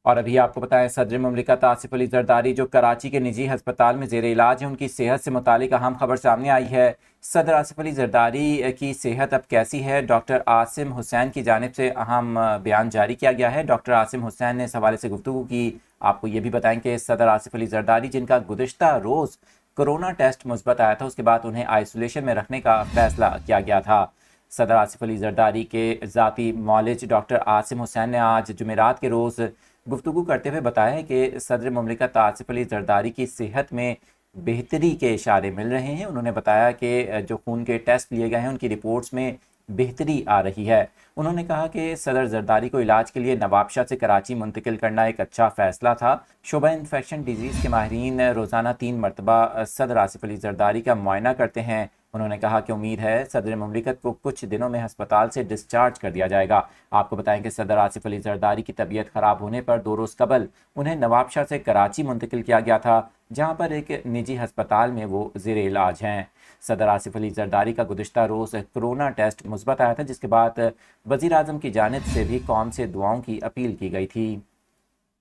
اور ابھی آپ کو بتائیں صدر مملکت آصف علی زرداری جو کراچی کے نجی ہسپتال میں زیر علاج ہیں، ان کی صحت سے متعلق اہم خبر سامنے آئی ہے۔ صدر آصف علی زرداری کی صحت اب کیسی ہے؟ ڈاکٹر عاصم حسین کی جانب سے اہم بیان جاری کیا گیا ہے۔ ڈاکٹر عاصم حسین نے اس حوالے سے گفتگو کی۔ آپ کو یہ بھی بتائیں کہ صدر آصف علی زرداری جن کا گزشتہ روز کرونا ٹیسٹ مثبت آیا تھا، اس کے بعد انہیں آئسولیشن میں رکھنے کا فیصلہ کیا گیا تھا۔ صدر آصف علی زرداری کے ذاتی معالج ڈاکٹر عاصم حسین نے آج جمعرات کے روز گفتگو کرتے ہوئے بتایا ہے کہ صدر مملکت آصف علی زرداری کی صحت میں بہتری کے اشارے مل رہے ہیں۔ انہوں نے بتایا کہ جو خون کے ٹیسٹ لیے گئے ہیں ان کی رپورٹس میں بہتری آ رہی ہے۔ انہوں نے کہا کہ صدر زرداری کو علاج کے لیے نوابشاہ سے کراچی منتقل کرنا ایک اچھا فیصلہ تھا۔ شعبہ انفیکشن ڈیزیز کے ماہرین روزانہ 3 مرتبہ صدر آصف علی زرداری کا معائنہ کرتے ہیں۔ انہوں نے کہا کہ امید ہے صدر مملکت کو کچھ دنوں میں ہسپتال سے ڈسچارج کر دیا جائے گا۔ آپ کو بتائیں کہ صدر آصف علی زرداری کی طبیعت خراب ہونے پر 2 روز قبل انہیں نوابشاہ سے کراچی منتقل کیا گیا تھا، جہاں پر ایک نجی ہسپتال میں وہ زیر علاج ہیں۔ صدر آصف علی زرداری کا گزشتہ روز کرونا ٹیسٹ مثبت آیا تھا، جس کے بعد وزیر اعظم کی جانب سے بھی قوم سے دعاؤں کی اپیل کی گئی تھی۔